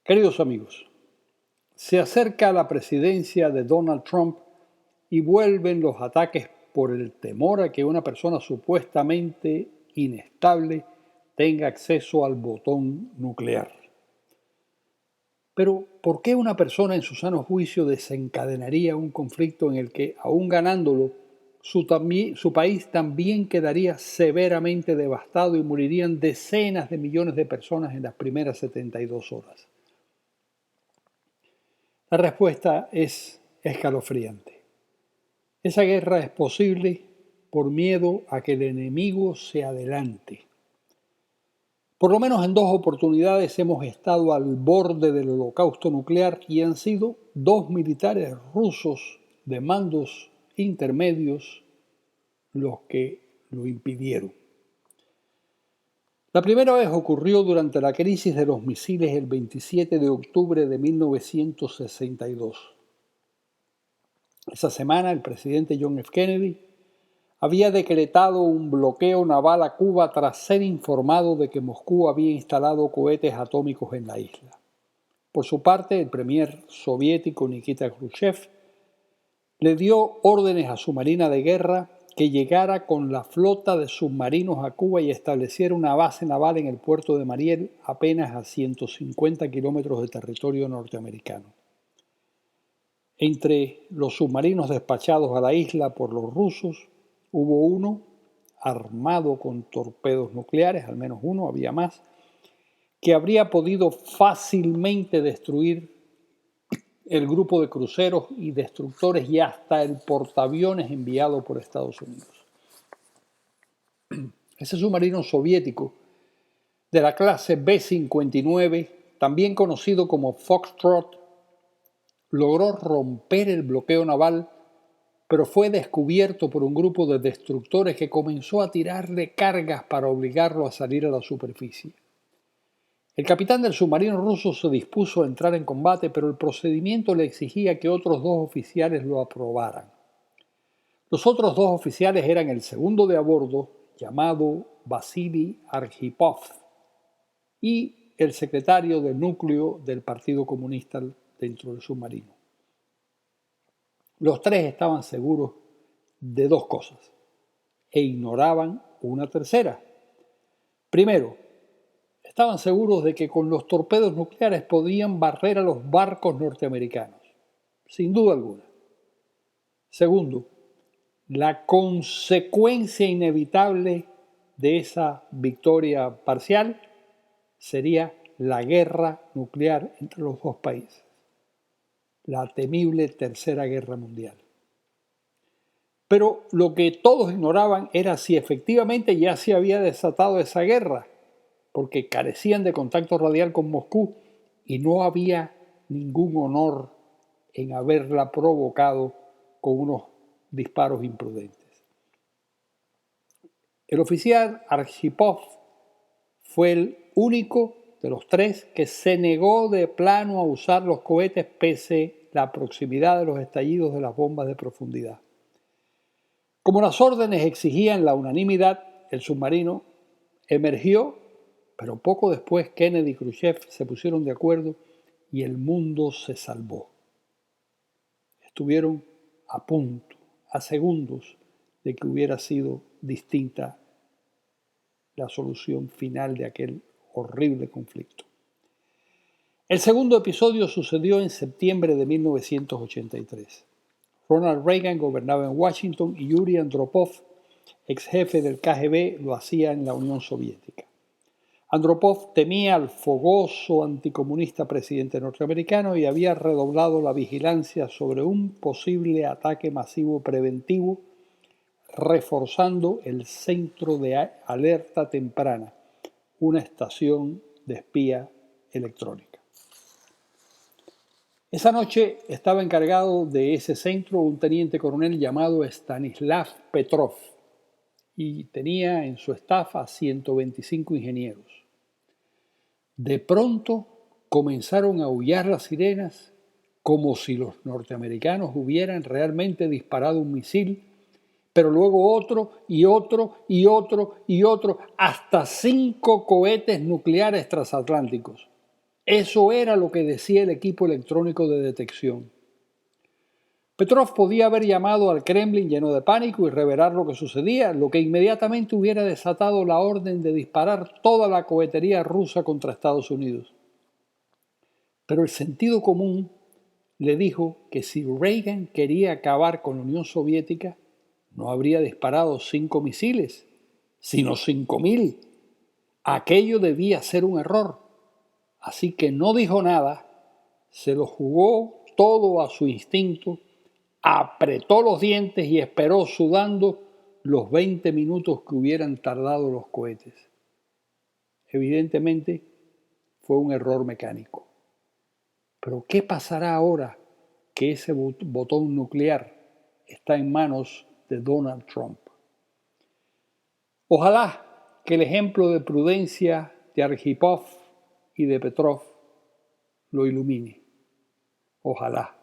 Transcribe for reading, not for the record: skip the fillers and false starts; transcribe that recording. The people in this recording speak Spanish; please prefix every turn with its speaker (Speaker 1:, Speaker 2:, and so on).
Speaker 1: Queridos amigos, se acerca la presidencia de Donald Trump y vuelven los ataques por el temor a que una persona supuestamente inestable tenga acceso al botón nuclear. Pero, ¿por qué una persona en su sano juicio desencadenaría un conflicto en el que, aún ganándolo, su país también quedaría severamente devastado y morirían decenas de millones de personas en las primeras 72 horas? La respuesta es escalofriante. Esa guerra es posible por miedo a que el enemigo se adelante. Por lo menos en 2 oportunidades hemos estado al borde del holocausto nuclear y han sido 2 militares rusos de mandos intermedios los que lo impidieron. La primera vez ocurrió durante la crisis de los misiles el 27 de octubre de 1962. Esa semana el presidente John F. Kennedy había decretado un bloqueo naval a Cuba tras ser informado de que Moscú había instalado cohetes atómicos en la isla. Por su parte, el premier soviético Nikita Khrushchev le dio órdenes a su marina de guerra que llegara con la flota de submarinos a Cuba y estableciera una base naval en el puerto de Mariel, apenas a 150 kilómetros de territorio norteamericano. Entre los submarinos despachados a la isla por los rusos, hubo uno armado con torpedos nucleares, al menos uno, había más, que habría podido fácilmente destruir el grupo de cruceros y destructores y hasta el portaaviones enviado por Estados Unidos. Ese submarino soviético de la clase B-59, también conocido como Foxtrot, logró romper el bloqueo naval, pero fue descubierto por un grupo de destructores que comenzó a tirarle cargas para obligarlo a salir a la superficie. El capitán del submarino ruso se dispuso a entrar en combate, pero el procedimiento le exigía que otros 2 oficiales lo aprobaran. Los otros 2 oficiales eran el segundo de a bordo, llamado Vasily Arkhipov, y el secretario del núcleo del Partido Comunista dentro del submarino. Los 3 estaban seguros de 2 cosas e ignoraban una tercera. Primero, estaban seguros de que con los torpedos nucleares podían barrer a los barcos norteamericanos, sin duda alguna. Segundo, la consecuencia inevitable de esa victoria parcial sería la guerra nuclear entre los 2 países, la temible Tercera Guerra Mundial. Pero lo que todos ignoraban era si efectivamente ya se había desatado esa guerra, porque carecían de contacto radial con Moscú y no había ningún honor en haberla provocado con unos disparos imprudentes. El oficial Arkhipov fue el único de los 3 que se negó de plano a usar los cohetes pese a la proximidad de los estallidos de las bombas de profundidad. Como las órdenes exigían la unanimidad, el submarino emergió, pero poco después Kennedy y Khrushchev se pusieron de acuerdo y el mundo se salvó. Estuvieron a punto, a segundos de que hubiera sido distinta la solución final de aquel horrible conflicto. El segundo episodio sucedió en septiembre de 1983. Ronald Reagan gobernaba en Washington y Yuri Andropov, ex jefe del KGB, lo hacía en la Unión Soviética. Andropov temía al fogoso anticomunista presidente norteamericano y había redoblado la vigilancia sobre un posible ataque masivo preventivo, reforzando el Centro de Alerta Temprana, una estación de espía electrónica. Esa noche estaba encargado de ese centro un teniente coronel llamado Stanislav Petrov y tenía en su staff a 125 ingenieros. De pronto comenzaron a aullar las sirenas como si los norteamericanos hubieran realmente disparado un misil, pero luego otro y otro y otro y otro, hasta 5 cohetes nucleares transatlánticos. Eso era lo que decía el equipo electrónico de detección. Petrov podía haber llamado al Kremlin lleno de pánico y revelar lo que sucedía, lo que inmediatamente hubiera desatado la orden de disparar toda la cohetería rusa contra Estados Unidos. Pero el sentido común le dijo que si Reagan quería acabar con la Unión Soviética, no habría disparado 5 misiles, sino 5.000. Aquello debía ser un error. Así que no dijo nada, se lo jugó todo a su instinto, apretó los dientes y esperó sudando los 20 minutos que hubieran tardado los cohetes. Evidentemente, fue un error mecánico. Pero ¿qué pasará ahora que ese botón nuclear está en manos de Donald Trump? Ojalá que el ejemplo de prudencia de Arjipov y de Petrov lo ilumine. Ojalá.